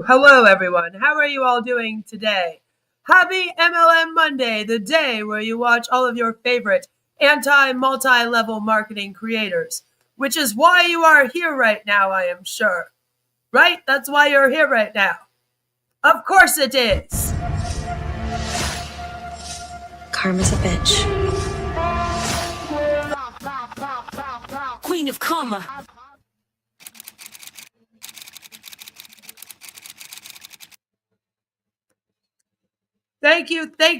Hello everyone. How are you all doing today? Happy MLM Monday, the day where you watch all of your favorite multi-level marketing creators, which is why you are here right now, I am sure. Right? That's why you're here right now. Of course it is. Karma's a bitch. Queen of Karma. Thank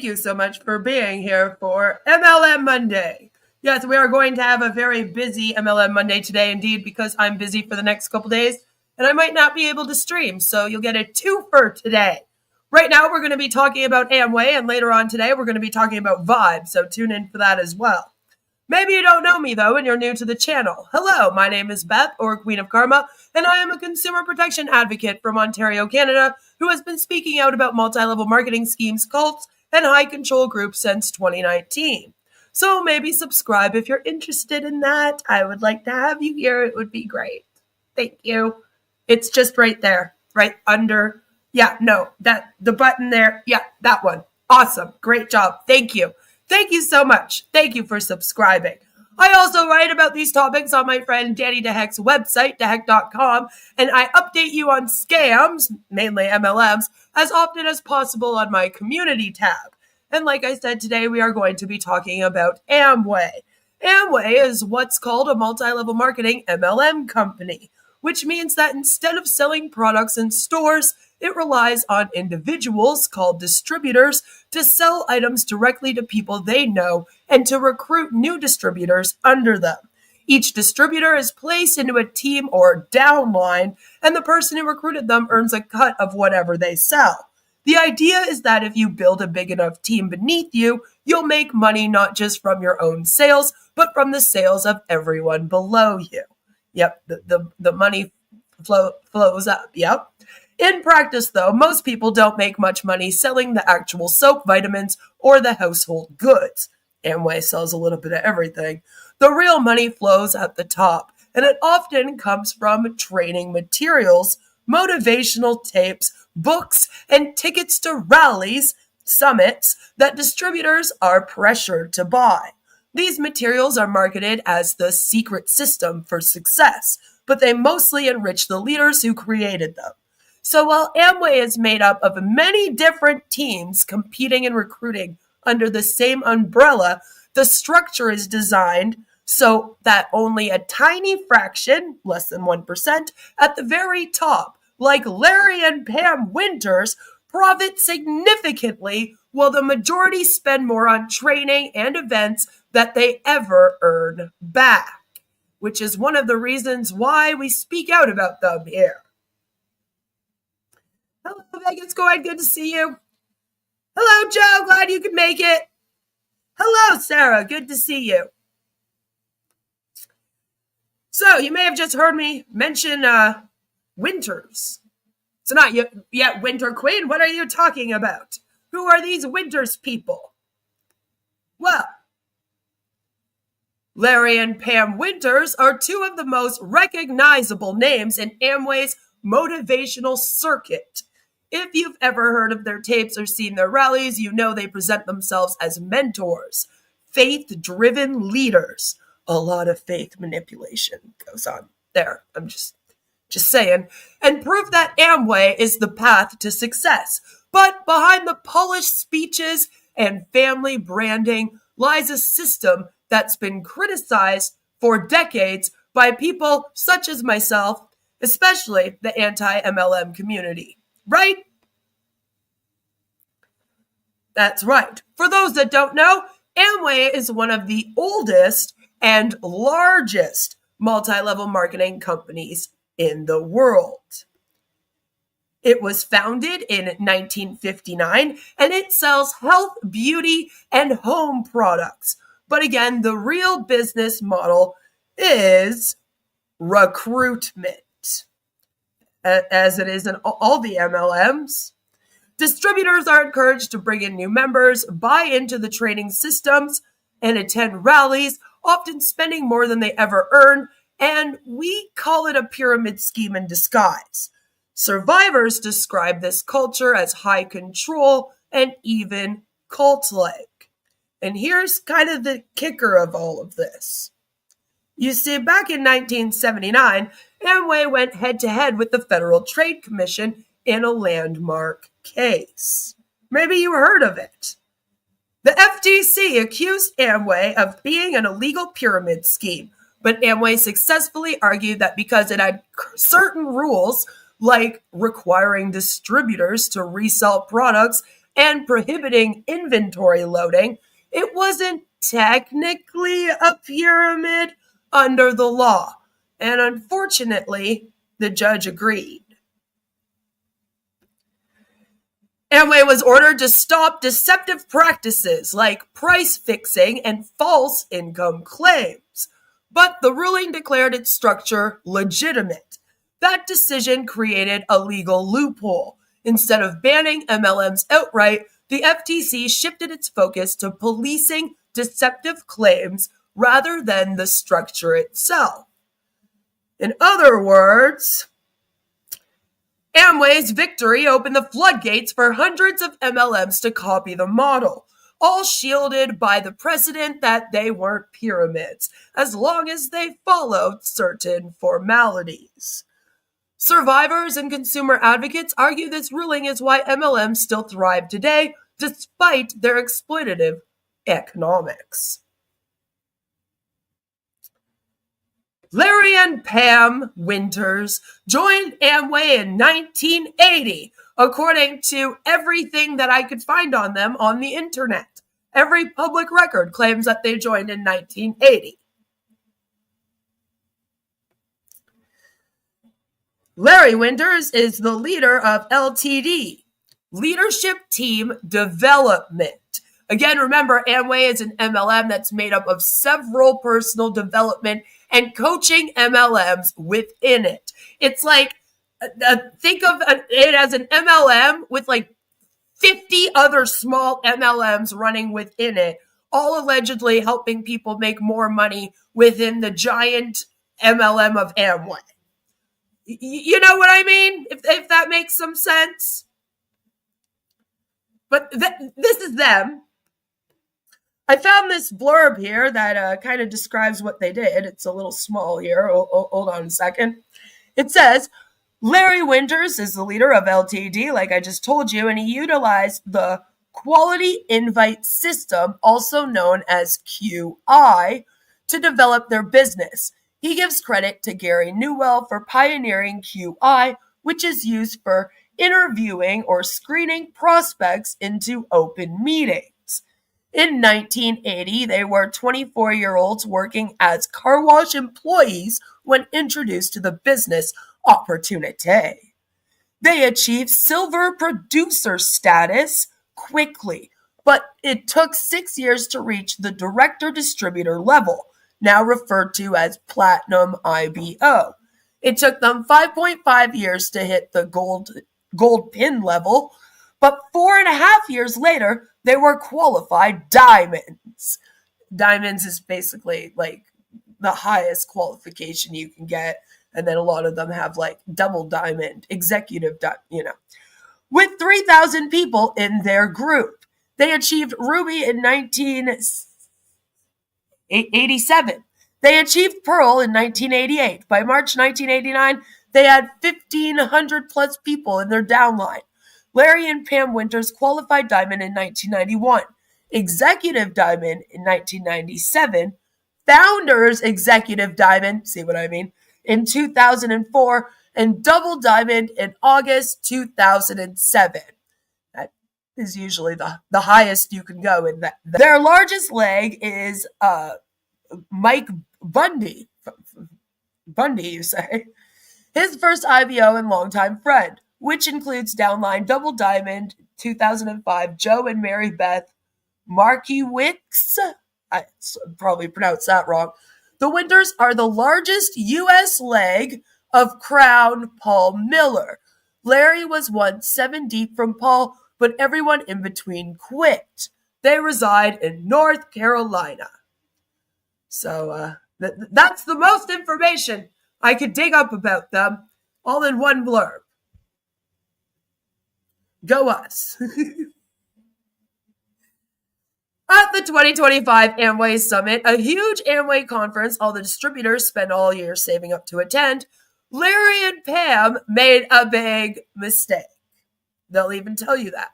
you so much for being here for MLM Monday. Yes, we are going to have a very busy MLM Monday today, indeed, because I'm busy for the next couple days, and I might not be able to stream, so you'll get a twofer today. Right now, we're going to be talking about Amway, and later on today, we're going to be talking about Vibe, so tune in for that as well. Maybe you don't know me, though, and you're new to the channel. Hello, my name is Beth, or Queen of Karma, and I am a consumer protection advocate from Ontario, Canada, who has been speaking out about multi-level marketing schemes, cults, and high-control groups since 2019. So maybe subscribe if you're interested in that. I would like to have you here. It would be great. Thank you. It's just right there, right under. Yeah, no, the button there. Yeah, that one. Awesome. Great job. Thank you. Thank you so much. Thank you for subscribing. I also write about these topics on my friend Danny DeHeck's website, deheck.com, and I update you on scams, mainly MLMs, as often as possible on my community tab. And like I said, today we are going to be talking about Amway. Amway is what's called a multi-level marketing MLM company, which means that instead of selling products in stores, it relies on individuals called distributors to sell items directly to people they know and to recruit new distributors under them. Each distributor is placed into a team or downline, and the person who recruited them earns a cut of whatever they sell. The idea is that if you build a big enough team beneath you, you'll make money not just from your own sales, but from the sales of everyone below you. Yep, the money flows up, yep. In practice, though, most people don't make much money selling the actual soap, vitamins, or the household goods. Amway sells a little bit of everything. The real money flows at the top, and it often comes from training materials, motivational tapes, books, and tickets to rallies, summits, that distributors are pressured to buy. These materials are marketed as the secret system for success, but they mostly enrich the leaders who created them. So while Amway is made up of many different teams competing and recruiting under the same umbrella, the structure is designed so that only a tiny fraction, less than 1%, at the very top, like Larry and Pam Winters, profit significantly while the majority spend more on training and events that they ever earn back, which is one of the reasons why we speak out about them here. Hello, Vegas Coin. Good to see you. Hello, Joe. Glad you could make it. Hello, Sarah. Good to see you. So, you may have just heard me mention Winters. It's not yet Winter Queen. What are you talking about? Who are these Winters people? Well, Larry and Pam Winters are two of the most recognizable names in Amway's motivational circuit. If you've ever heard of their tapes or seen their rallies, you know they present themselves as mentors, faith-driven leaders. A lot of faith manipulation goes on there. I'm just saying. And proof that Amway is the path to success. But behind the polished speeches and family branding lies a system that's been criticized for decades by people such as myself, especially the anti-MLM community. Right? That's right. For those that don't know, Amway is one of the oldest and largest multi-level marketing companies in the world. It was founded in 1959, and it sells health, beauty, and home products. But again, the real business model is recruitment. As it is in all the MLMs. Distributors are encouraged to bring in new members, buy into the training systems, and attend rallies, often spending more than they ever earn, and we call it a pyramid scheme in disguise. Survivors describe this culture as high control and even cult-like. And here's kind of the kicker of all of this. You see, back in 1979, Amway went head-to-head with the Federal Trade Commission in a landmark case. Maybe you heard of it. The FTC accused Amway of being an illegal pyramid scheme, but Amway successfully argued that because it had certain rules, like requiring distributors to resell products and prohibiting inventory loading, it wasn't technically a pyramid under the law. And unfortunately, the judge agreed. Amway was ordered to stop deceptive practices like price fixing and false income claims, but the ruling declared its structure legitimate. That decision created a legal loophole. Instead of banning MLMs outright, the FTC shifted its focus to policing deceptive claims rather than the structure itself. In other words, Amway's victory opened the floodgates for hundreds of MLMs to copy the model, all shielded by the precedent that they weren't pyramids, as long as they followed certain formalities. Survivors and consumer advocates argue this ruling is why MLMs still thrive today, despite their exploitative economics. Larry and Pam Winters joined Amway in 1980, according to everything that I could find on them on the internet. Every public record claims that they joined in 1980. Larry Winters is the leader of LTD, Leadership Team Development. Again, remember, Amway is an MLM that's made up of several personal development and coaching MLMs within it. It's like, think of it as an MLM with like 50 other small MLMs running within it, all allegedly helping people make more money within the giant MLM of Amway. You know what I mean? If that makes some sense. But this is them. I found this blurb here that kind of describes what they did. It's a little small here. Hold on a second. It says, Larry Winters is the leader of LTD, like I just told you, and he utilized the Quality Invite System, also known as QI, to develop their business. He gives credit to Gary Newell for pioneering QI, which is used for interviewing or screening prospects into open meetings. In 1980, they were 24-year-olds working as car wash employees when introduced to the business opportunity. They achieved silver producer status quickly, but it took 6 years to reach the director distributor level, now referred to as platinum IBO. It took them 5.5 years to hit the gold pin level, but 4.5 years later, they were qualified diamonds. Diamonds is basically like the highest qualification you can get. And then a lot of them have like double diamond, executive, with 3,000 people in their group. They achieved Ruby in 1987. They achieved Pearl in 1988. By March 1989, they had 1,500 plus people in their downline. Larry and Pam Winters qualified diamond in 1991, executive diamond in 1997, founders executive diamond, see what I mean, in 2004, and double diamond in August 2007. That is usually the highest you can go in that. Their largest leg is Mike Bundy. Bundy, you say. His first IBO and longtime friend, which includes downline double diamond 2005 Joe and Mary Beth Markiewicz. I probably pronounced that wrong. The Winters are the largest U.S. leg of Crown Paul Miller. Larry was once 7 deep from Paul, but everyone in between quit. They reside in North Carolina. So that's the most information I could dig up about them, all in one blurb. Go us. At the 2025 Amway Summit, a huge Amway conference all the distributors spend all year saving up to attend, Larry and Pam made a big mistake. They'll even tell you that.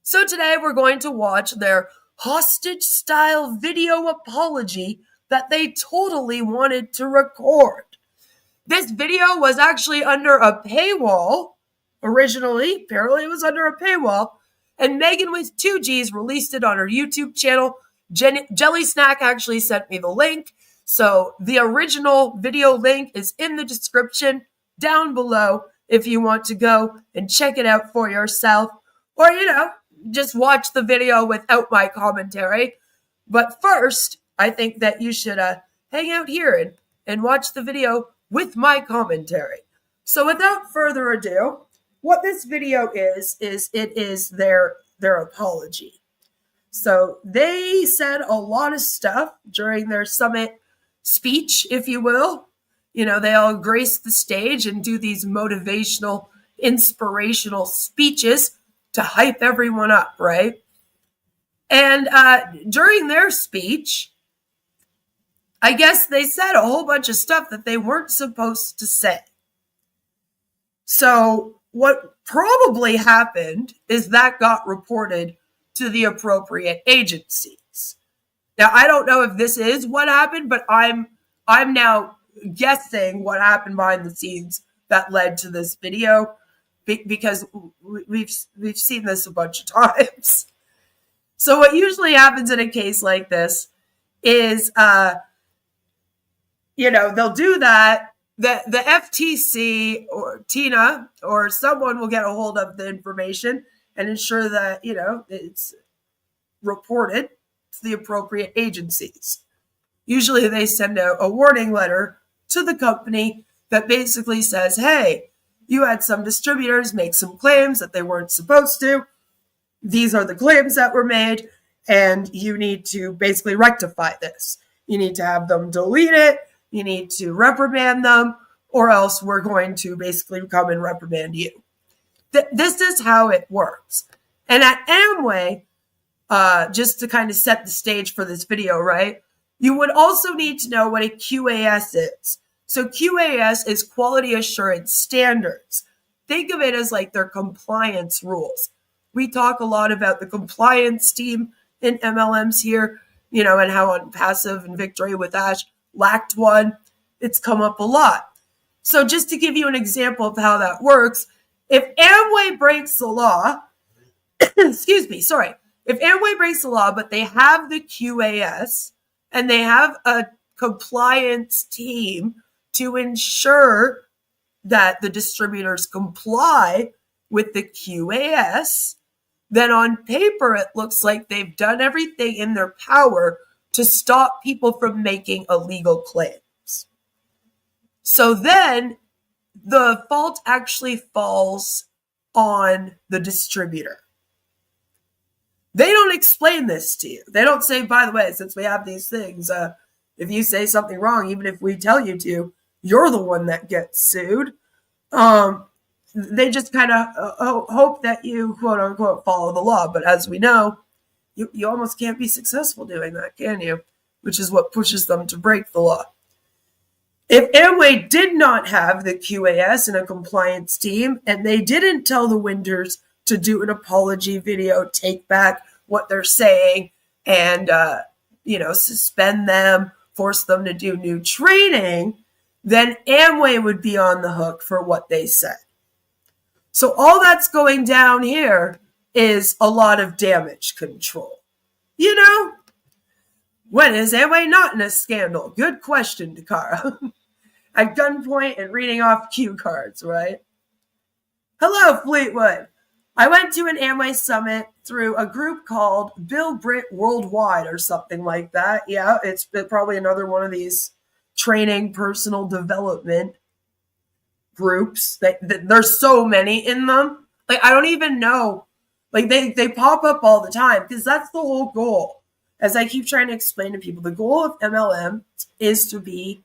So today we're going to watch their hostage-style video apology that they totally wanted to record. This video was actually under a paywall. Originally, apparently it was under a paywall. And Megan with 2Gs released it on her YouTube channel. Jelly Snack actually sent me the link. So the original video link is in the description down below if you want to go and check it out for yourself. Or, just watch the video without my commentary. But first, I think that you should hang out here and watch the video with my commentary. So without further ado, what this video is it is their apology. So they said a lot of stuff during their summit speech, if you will. They all grace the stage and do these motivational, inspirational speeches to hype everyone up, right? And during their speech, I guess they said a whole bunch of stuff that they weren't supposed to say. So what probably happened is that got reported to the appropriate agencies. Now, I don't know if this is what happened, but I'm now guessing what happened behind the scenes that led to this video, because we've seen this a bunch of times. So what usually happens in a case like this is, they'll do that. The FTC or Tina or someone will get a hold of the information and ensure that, it's reported to the appropriate agencies. Usually they send out a warning letter to the company that basically says, hey, you had some distributors make some claims that they weren't supposed to. These are the claims that were made, and you need to basically rectify this. You need to have them delete it. You need to reprimand them, or else we're going to basically come and reprimand you. This is how it works. And at Amway, just to kind of set the stage for this video, right, you would also need to know what a QAS is. So QAS is Quality Assurance Standards. Think of it as like their compliance rules. We talk a lot about the compliance team in MLMs here, and how on Passive and Victory with Ash lacked one. It's come up a lot. So just to give you an example of how that works, if Amway breaks the law, if Amway breaks the law, but they have the QAS and they have a compliance team to ensure that the distributors comply with the QAS, then on paper it looks like they've done everything in their power to stop people from making illegal claims. So then the fault actually falls on the distributor. They don't explain this to you. They don't say, by the way, since we have these things, if you say something wrong, even if we tell you to, you're the one that gets sued. They just kind of hope that you, quote unquote, follow the law. But as we know, you almost can't be successful doing that, can you? Which is what pushes them to break the law. If Amway did not have the QAS and a compliance team, and they didn't tell the Winters to do an apology video, take back what they're saying, and, suspend them, force them to do new training, then Amway would be on the hook for what they said. So all that's going down here is a lot of damage control. When is Amway not in a scandal? Good question, Dakara. At gunpoint and reading off cue cards, right? Hello, Fleetwood. I went to an Amway summit through a group called Bill Britt Worldwide or something like that. Yeah, it's probably another one of these training personal development groups. There's so many in them. I don't even know. They pop up all the time because that's the whole goal. As I keep trying to explain to people, the goal of MLM is to be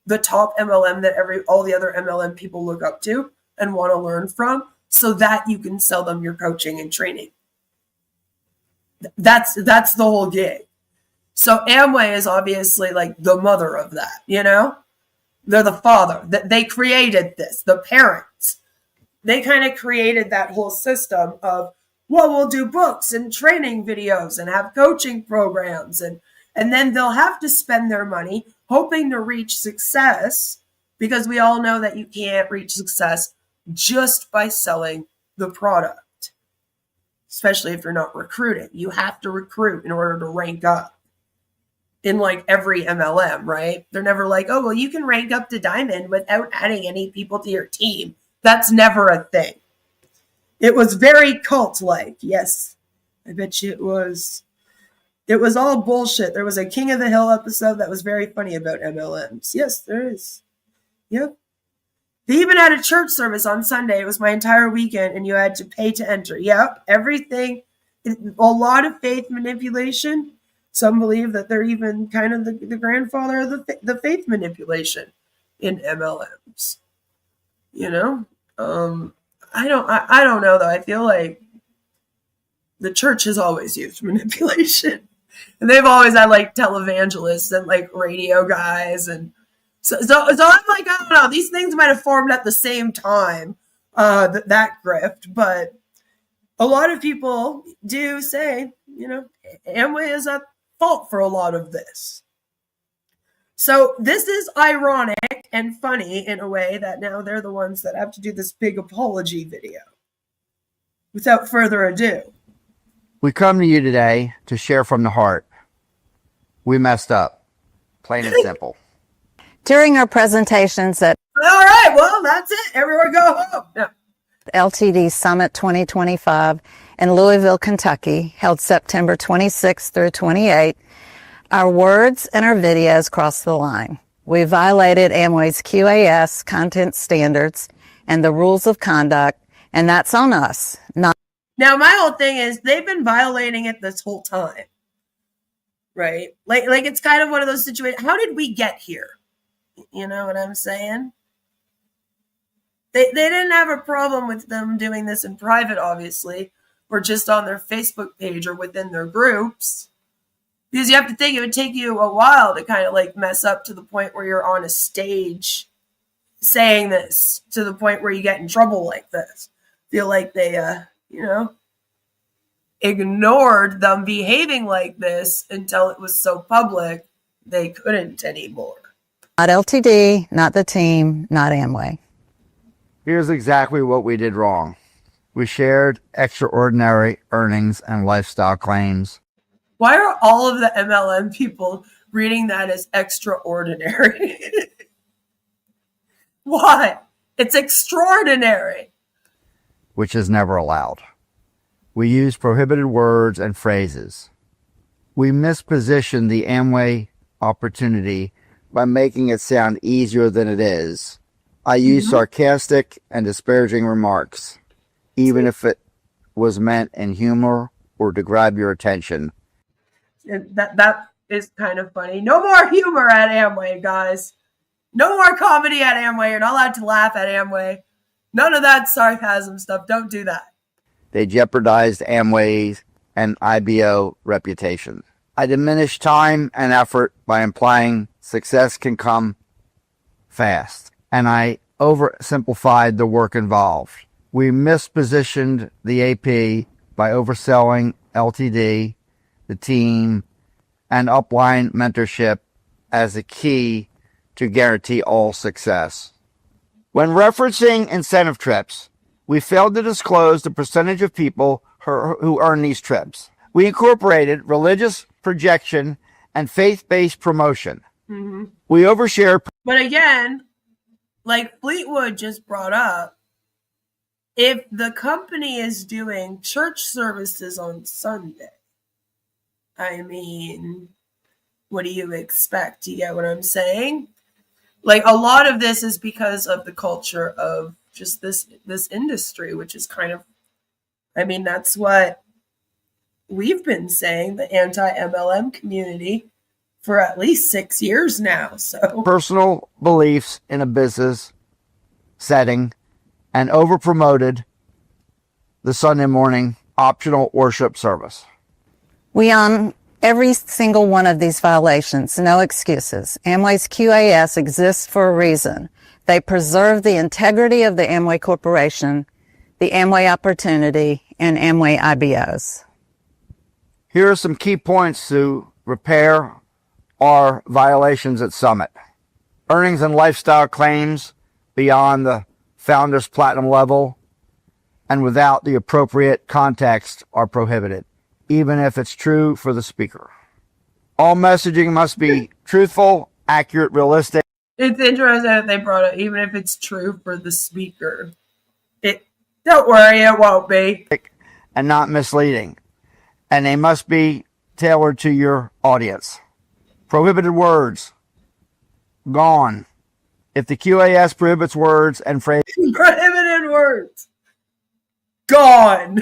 the top MLM that all the other MLM people look up to and want to learn from. so that you can sell them your coaching and training. That's the whole gig. So Amway is obviously like the mother of that, you know? They're the father. They created this, the parents. They kind of created that whole system of, well, we'll do books and training videos and have coaching programs. And then they'll have to spend their money hoping to reach success, because we all know that you can't reach success just by selling the product, especially if you're not recruiting. You have to recruit in order to rank up in like every MLM, right? They're never like, oh, well, you can rank up to diamond without adding any people to your team. That's never a thing. It was very cult-like. Yes, I bet you it was. It was all bullshit. There was a King of the Hill episode that was very funny about MLMs. Yes, there is. Yep. They even had a church service on Sunday. It was my entire weekend, and you had to pay to enter. Yep, everything. A lot of faith manipulation. Some believe that they're even kind of the grandfather of the faith manipulation in MLMs. You know, I don't know though. I feel like the church has always used manipulation, and they've always had like televangelists and like radio guys, and so I'm like, I don't know. These things might have formed at the same time, that grift, but a lot of people do say, you know, Amway is at fault for a lot of this. So this is ironic and funny in a way that now they're the ones that have to do this big apology video. Without further ado, we come to you today to share from the heart. We messed up, plain and simple. During our presentations at all right, well, that's it. Everyone go home. No. LTD Summit 2025 in Louisville, Kentucky, held September 26 through 28, our words and our videos crossed the line. We violated Amway's QAS content standards and the rules of conduct, and that's on us. Now, my whole thing is they've been violating it this whole time, right? Like it's kind of one of those situations. How did we get here? You know what I'm saying? They didn't have a problem with them doing this in private, obviously, or just on their Facebook page or within their groups. Because you have to think it would take you a while to kind of like mess up to the point where you're on a stage saying this, to the point where you get in trouble like this. Feel like they, ignored them behaving like this until it was so public they couldn't anymore. not LTD, not the team, not Amway. Here's exactly what we did wrong. We shared extraordinary earnings and lifestyle claims. Why are all of the MLM people reading that as extraordinary? Why? It's extraordinary. Which is never allowed. We used prohibited words and phrases. We mispositioned the Amway opportunity by making it sound easier than it is. I used sarcastic and disparaging remarks, even if it was meant in humor or to grab your attention. That is kind of funny. No more humor at Amway, guys. No more comedy at Amway. You're not allowed to laugh at Amway. None of that sarcasm stuff. Don't do that. They jeopardized Amway's and IBO reputation. I diminished time and effort by implying success can come fast, and I oversimplified the work involved. We mispositioned the AP by overselling LTD, the team, and upline mentorship as a key to guarantee all success. When referencing incentive trips, we failed to disclose the percentage of people who earn these trips. We incorporated religious projection and faith-based promotion. We overshared. But again, like Fleetwood just brought up, if the company is doing church services on Sunday, I mean, what do you expect? You get what I'm saying? Like, a lot of this is because of the culture of just this industry, which is kind of, I mean, that's what we've been saying, the anti-MLM community, for at least 6 years now. So personal beliefs in a business setting and over-promoted the Sunday morning optional worship service. We own every single one of these violations, no excuses. Amway's QAS exists for a reason. They preserve the integrity of the Amway Corporation, the Amway Opportunity, and Amway IBOs. Here are some key points to repair our violations at Summit. Earnings and lifestyle claims beyond the founder's platinum level and without the appropriate context are prohibited, even if it's true for the speaker. All messaging must be truthful, accurate, realistic. It's interesting that they brought it, even if it's true for the speaker. Don't worry, it won't be. And not misleading. And they must be tailored to your audience. Prohibited words. Gone. If the QAS prohibits words and phrases. Prohibited words. Gone.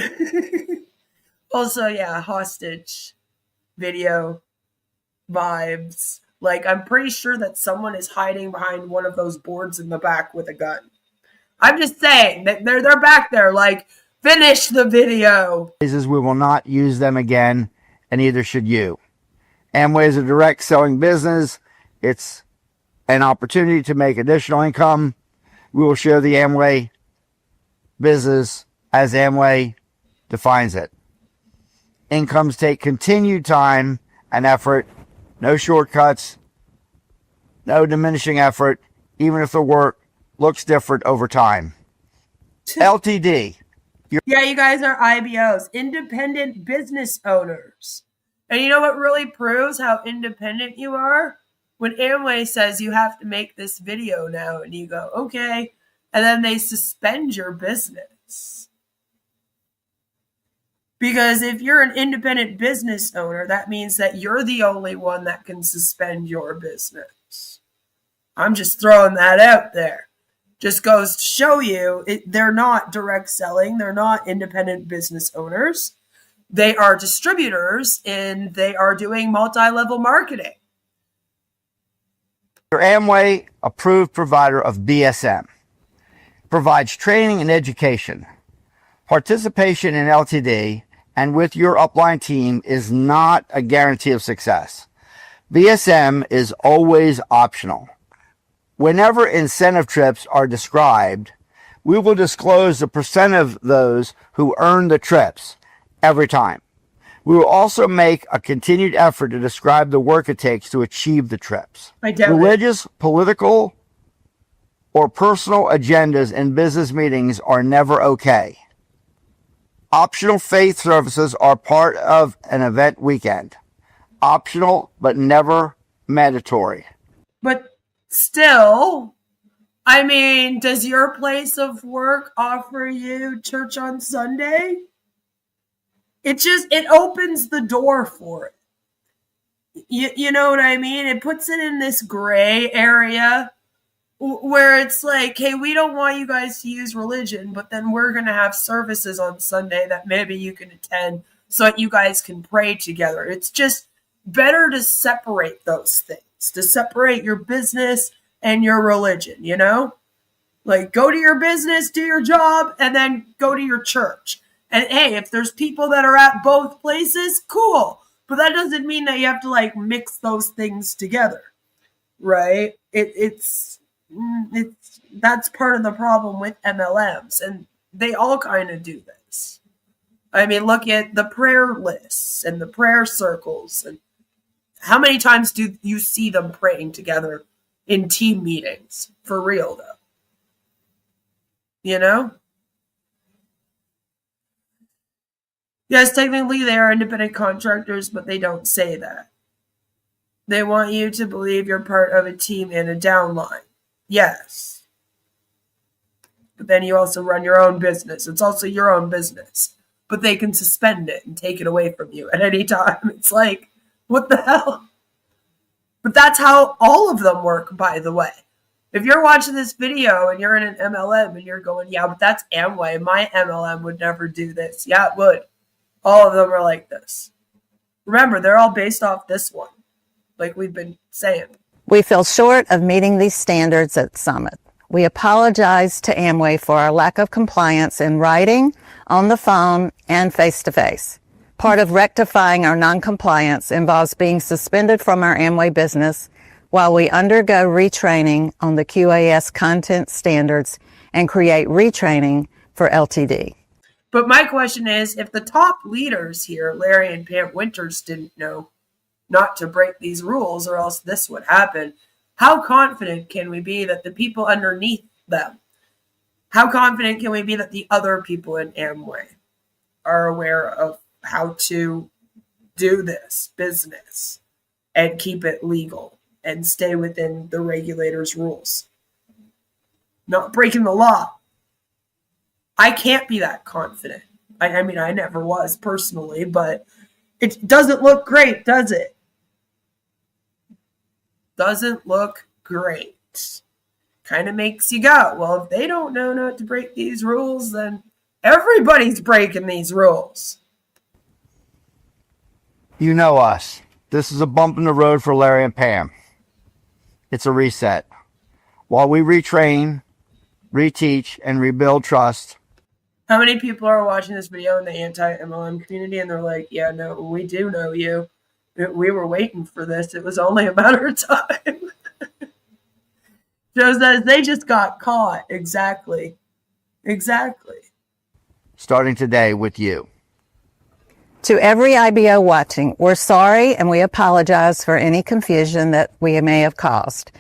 Also, yeah, hostage video vibes. Like, I'm pretty sure that someone is hiding behind one of those boards in the back with a gun. I'm just saying that they're back there like, finish the video. We will not use them again, and neither should you. Amway is a direct selling business. It's an opportunity to make additional income. We will share the Amway business as Amway defines it. Incomes take continued time and effort, no shortcuts, no diminishing effort, even if the work looks different over time. LTD. Yeah, you guys are IBOs, independent business owners. And you know what really proves how independent you are? When Amway says you have to make this video now, and you go, okay, and then they suspend your business. Because if you're an independent business owner, that means that you're the only one that can suspend your business. I'm just throwing that out there. Just goes to show you, they're not direct selling. They're not independent business owners. They are distributors, and they are doing multi-level marketing. Your Amway approved provider of BSM provides training and education. Participation in LTD and with your upline team is not a guarantee of success. BSM is always optional. Whenever incentive trips are described, we will disclose the percent of those who earn the trips every time. We will also make a continued effort to describe the work it takes to achieve the trips. Religious, political, or personal agendas in business meetings are never okay. Optional faith services are part of an event weekend. Optional, but never mandatory. But still, I mean, does your place of work offer you church on Sunday? It opens the door for it. You know what I mean? It puts it in this gray area where it's like, hey, we don't want you guys to use religion, but then we're going to have services on Sunday that maybe you can attend so that you guys can pray together. It's just better to separate those things, to separate your business and your religion, you know? Like, go to your business, do your job, and then go to your church. And hey, if there's people that are at both places, cool. But that doesn't mean that you have to like mix those things together, right? It's that's part of the problem with MLMs, and they all kind of do this. I mean, look at the prayer lists and the prayer circles, and how many times do you see them praying together in team meetings? For real, though. You know? Yes, technically they are independent contractors, but they don't say that. They want you to believe you're part of a team and a downline. Yes. But then you also run your own business. It's also your own business. But they can suspend it and take it away from you at any time. It's like, what the hell? But that's how all of them work, by the way. If you're watching this video and you're in an MLM and you're going, yeah, but that's Amway. My MLM would never do this. Yeah, it would. All of them are like this. Remember, they're all based off this one, like we've been saying. We fell short of meeting these standards at Summit. We apologize to Amway for our lack of compliance in writing, on the phone, and face-to-face. Part of rectifying our noncompliance involves being suspended from our Amway business while we undergo retraining on the QAS content standards and create retraining for LTD. But my question is, if the top leaders here, Larry and Pam Winters, didn't know not to break these rules or else this would happen, how confident can we be that the people underneath them, how confident can we be that the other people in Amway are aware of how to do this business and keep it legal and stay within the regulators' rules? Not breaking the law. I can't be that confident. I mean, I never was personally, but it doesn't look great, does it? Doesn't look great. Kind of makes you go, well, if they don't know not to break these rules, then everybody's breaking these rules. You know us. This is a bump in the road for Larry and Pam. It's a reset. While we retrain, reteach, and rebuild trust. How many people are watching this video in the anti-MLM community and they're like, yeah, no, we do know you. We were waiting for this. It was only a matter of time. Joe says they just got caught. Exactly. Starting today with you. To every IBO watching, we're sorry and we apologize for any confusion that we may have caused.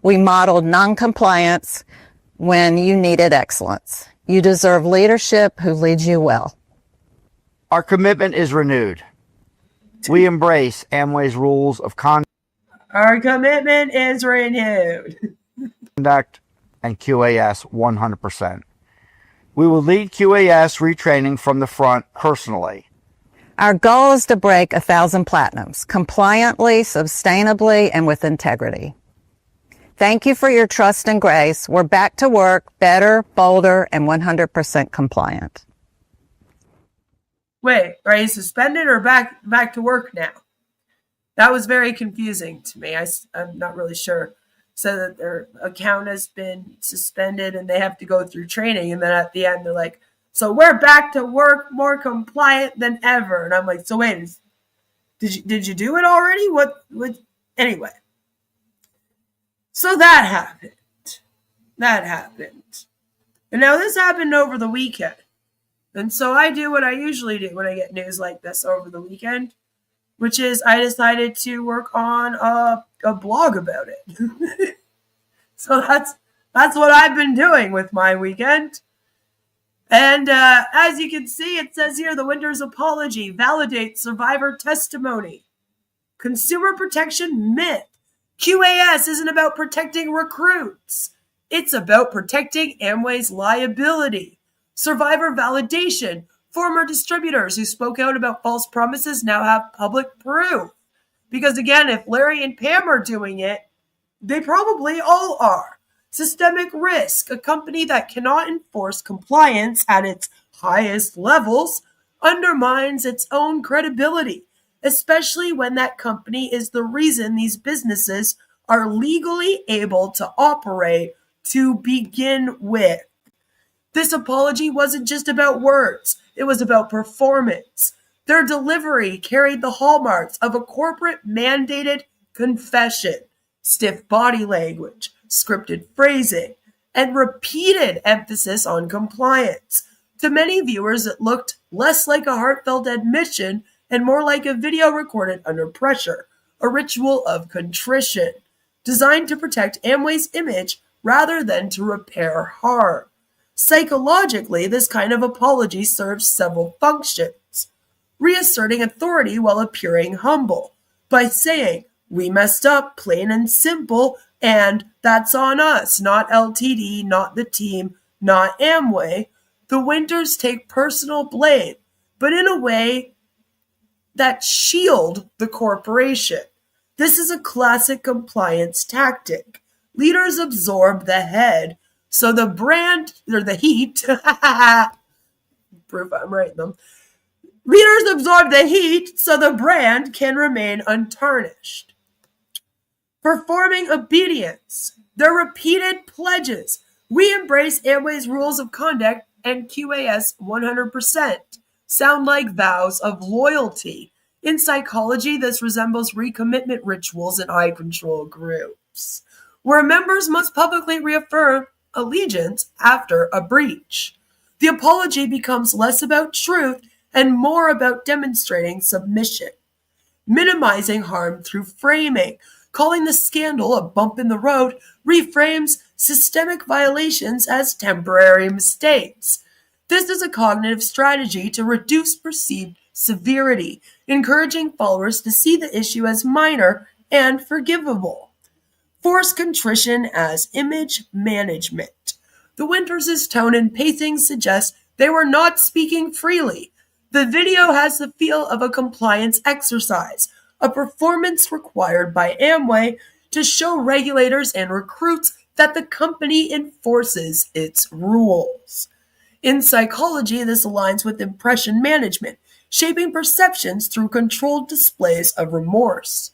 We modeled noncompliance when you needed excellence. You deserve leadership who leads you well. Our commitment is renewed. We embrace Amway's rules of Our commitment is renewed. conduct and QAS 100%. We will lead QAS retraining from the front personally. Our goal is to break 1,000 platinums, compliantly, sustainably, and with integrity. Thank you for your trust and grace. We're back to work, better, bolder, and 100% compliant. Wait, are you suspended or back to work now? That was very confusing to me. I'm not really sure. So that their account has been suspended and they have to go through training. And then at the end, they're like, so we're back to work, more compliant than ever. And I'm like, so wait, did you do it already? What anyway. So that happened. And now this happened over the weekend. And so I do what I usually do when I get news like this over the weekend, which is I decided to work on a blog about it. So that's what I've been doing with my weekend. And as you can see, it says here, the Winters apology validates survivor testimony. Consumer protection myth. QAS isn't about protecting recruits. It's about protecting Amway's liability. Survivor validation. Former distributors who spoke out about false promises now have public proof. Because again, if Larry and Pam are doing it, they probably all are. Systemic risk. A company that cannot enforce compliance at its highest levels undermines its own credibility, especially when that company is the reason these businesses are legally able to operate to begin with. This apology wasn't just about words. It was about performance. Their delivery carried the hallmarks of a corporate mandated confession, stiff body language, scripted phrasing, and repeated emphasis on compliance. To many viewers, it looked less like a heartfelt admission and more like a video recorded under pressure, a ritual of contrition, designed to protect Amway's image rather than to repair harm. Psychologically, this kind of apology serves several functions. Reasserting authority while appearing humble, by saying, we messed up, plain and simple, and that's on us, not LTD, not the team, not Amway. The Winters take personal blame, but in a way that shield the corporation. This is a classic compliance tactic. Leaders absorb the head, so the brand, or the heat, proof I'm writing them. Leaders absorb the heat so the brand can remain untarnished. Performing obedience. Their repeated pledges We embrace Amway's rules of conduct and QAS 100%. Sound like vows of loyalty. In psychology, this resembles recommitment rituals in high-control groups, where members must publicly reaffirm allegiance after a breach. The apology becomes less about truth and more about demonstrating submission, minimizing harm through framing. Calling the scandal a bump in the road reframes systemic violations as temporary mistakes. This is a cognitive strategy to reduce perceived severity, encouraging followers to see the issue as minor and forgivable. Forced contrition as image management. The Winters' tone and pacing suggest they were not speaking freely. The video has the feel of a compliance exercise, a performance required by Amway to show regulators and recruits that the company enforces its rules. In psychology, this aligns with impression management, shaping perceptions through controlled displays of remorse.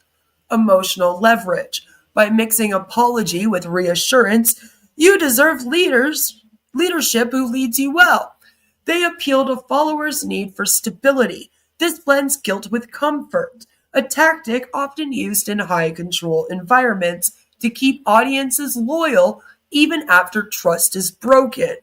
Emotional leverage. By mixing apology with reassurance, you deserve leadership who leads you well. They appeal to followers' need for stability. This blends guilt with comfort, a tactic often used in high-control environments to keep audiences loyal even after trust is broken.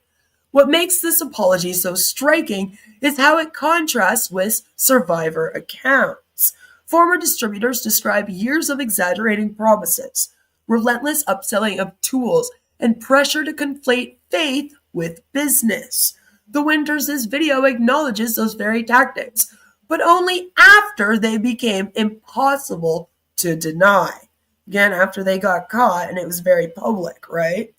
What makes this apology so striking is how it contrasts with survivor accounts. Former distributors describe years of exaggerating promises, relentless upselling of tools, and pressure to conflate faith with business. The Winters' video acknowledges those very tactics, but only after they became impossible to deny. Again, after they got caught and it was very public, right?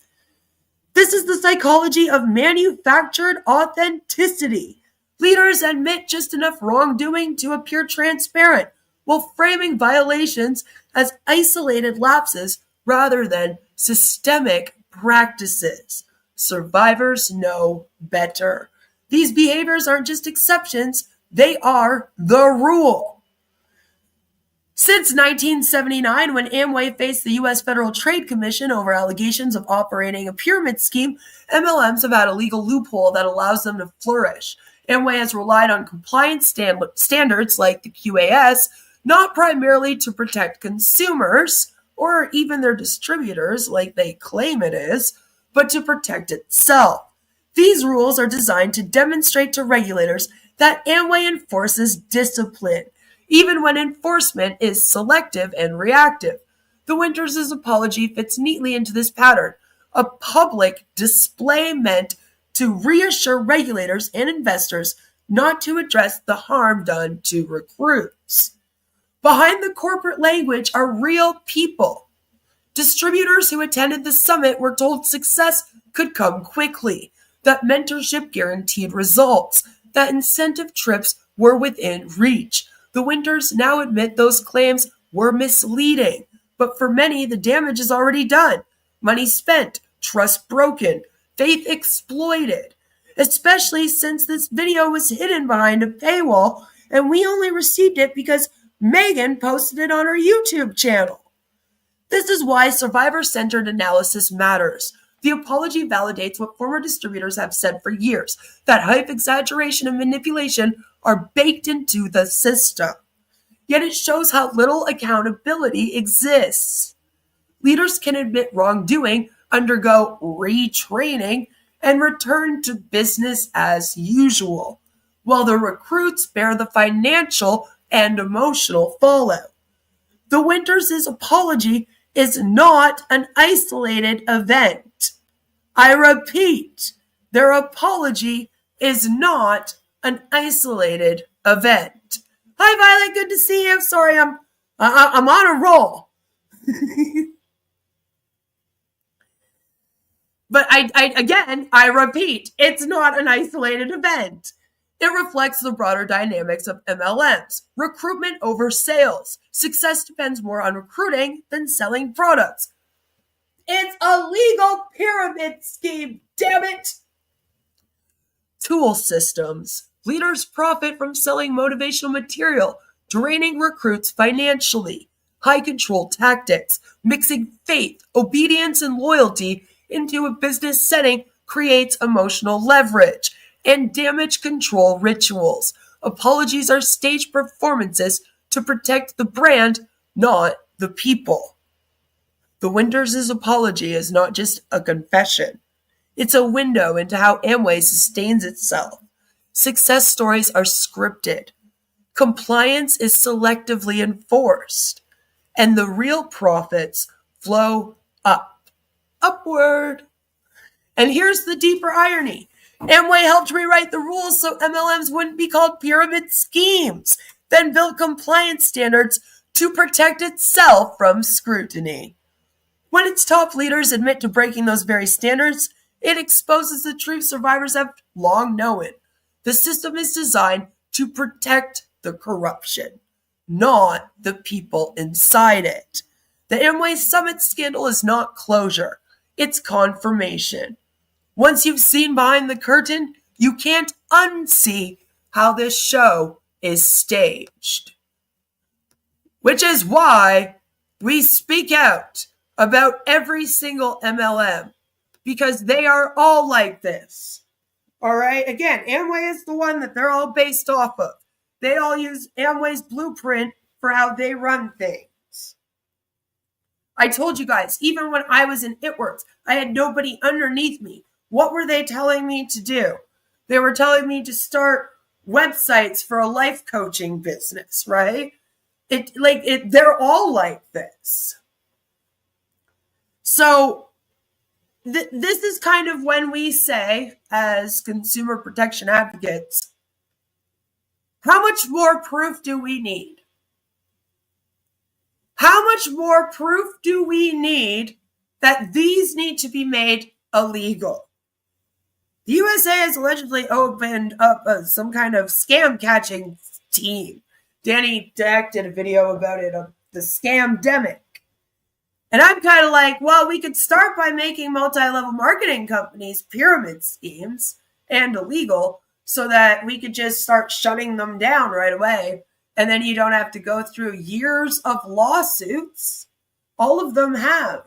This is the psychology of manufactured authenticity. Leaders admit just enough wrongdoing to appear transparent, while framing violations as isolated lapses rather than systemic practices. Survivors know better. These behaviors aren't just exceptions, they are the rule. Since 1979, when Amway faced the U.S. Federal Trade Commission over allegations of operating a pyramid scheme, MLMs have had a legal loophole that allows them to flourish. Amway has relied on compliance standards like the QAS, not primarily to protect consumers or even their distributors like they claim it is, but to protect itself. These rules are designed to demonstrate to regulators that Amway enforces discipline, even when enforcement is selective and reactive. The Winters' apology fits neatly into this pattern, a public display meant to reassure regulators and investors not to address the harm done to recruits. Behind the corporate language are real people. Distributors who attended the summit were told success could come quickly, that mentorship guaranteed results, that incentive trips were within reach. The Winters now admit those claims were misleading, but for many, the damage is already done. Money spent, trust broken, faith exploited, especially since this video was hidden behind a paywall and we only received it because Megan posted it on her YouTube channel. This is why survivor-centered analysis matters. The apology validates what former distributors have said for years, that hype, exaggeration, and manipulation are baked into the system. Yet it shows how little accountability exists. Leaders can admit wrongdoing, undergo retraining, and return to business as usual, while the recruits bear the financial and emotional fallout. The Winters' apology is not an isolated event. I repeat, their apology is not an isolated event. Hi, Violet. Good to see you. Sorry, I'm on a roll. But I repeat, it's not an isolated event. It reflects the broader dynamics of MLMs. Recruitment over sales. Success depends more on recruiting than selling products. It's a legal pyramid scheme, damn it! Tool systems. Leaders profit from selling motivational material, draining recruits financially. High control tactics, mixing faith, obedience, and loyalty into a business setting creates emotional leverage and damage control rituals. Apologies are staged performances to protect the brand, not the people. The Winters' apology is not just a confession. It's a window into how Amway sustains itself. Success stories are scripted. Compliance is selectively enforced. And the real profits flow upward. And here's the deeper irony. Amway helped rewrite the rules so MLMs wouldn't be called pyramid schemes, then built compliance standards to protect itself from scrutiny. When its top leaders admit to breaking those very standards, it exposes the truth survivors have long known. The system is designed to protect the corruption, not the people inside it. The Amway Summit scandal is not closure, it's confirmation. Once you've seen behind the curtain, you can't unsee how this show is staged. Which is why we speak out about every single MLM, because they are all like this. All right? Again, Amway is the one that they're all based off of. They all use Amway's blueprint for how they run things. I told you guys, even when I was in ItWorks, I had nobody underneath me. What were they telling me to do? They were telling me to start websites for a life coaching business, right? They're all like this. So this is kind of when we say, as consumer protection advocates, how much more proof do we need? How much more proof do we need that these need to be made illegal? The USA has allegedly opened up some kind of scam catching team. Danny Deck did a video about it, of the scam-demic. And I'm kind of like, well, we could start by making multi-level marketing companies pyramid schemes and illegal so that we could just start shutting them down right away. And then you don't have to go through years of lawsuits. All of them have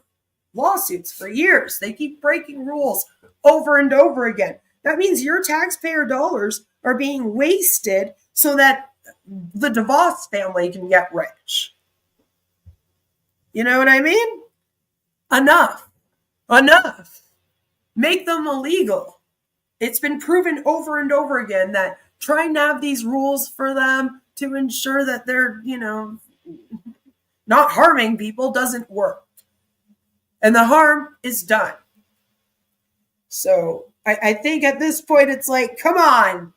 lawsuits for years. They keep breaking rules over and over again. That means your taxpayer dollars are being wasted so that the DeVos family can get rich. You know what I mean? Enough. Make them illegal. It's been proven over and over again that trying to have these rules for them to ensure that they're, not harming people doesn't work. And the harm is done. So I think at this point, it's like, come on,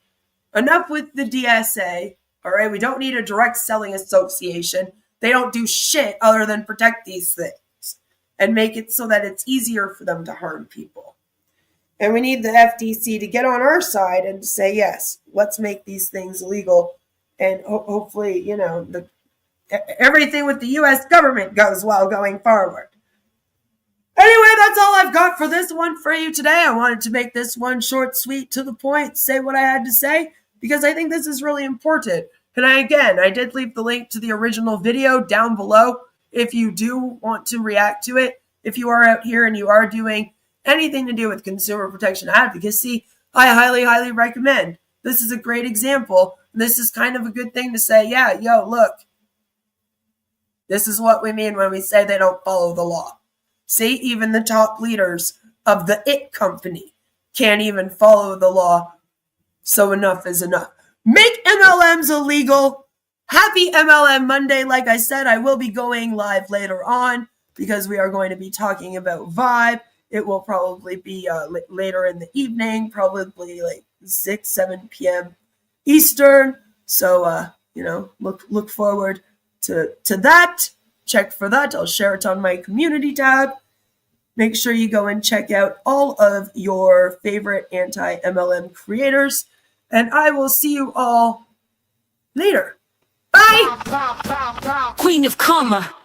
enough with the DSA. All right, we don't need a direct selling association. They don't do shit other than protect these things and make it so that it's easier for them to harm people. And we need the FTC to get on our side and say, yes, let's make these things illegal. And hopefully, everything with the U.S. government goes well going forward. Anyway, that's all I've got for this one for you today. I wanted to make this one short, sweet, to the point, say what I had to say, because I think this is really important. And I did leave the link to the original video down below if you do want to react to it. If you are out here and you are doing anything to do with consumer protection advocacy, I highly, highly recommend. This is a great example. This is kind of a good thing to say, yeah, yo, look, this is what we mean when we say they don't follow the law. See, even the top leaders of the IT company can't even follow the law. So enough is enough. Make MLMs illegal. Happy MLM Monday. Like I said, I will be going live later on because we are going to be talking about Vibe. It will probably be later in the evening, probably like 6, 7 p.m. Eastern. So, look forward to that. Check for that. I'll share it on my community tab. Make sure you go and check out all of your favorite anti-MLM creators. And I will see you all later. Bye! Queen of Karma.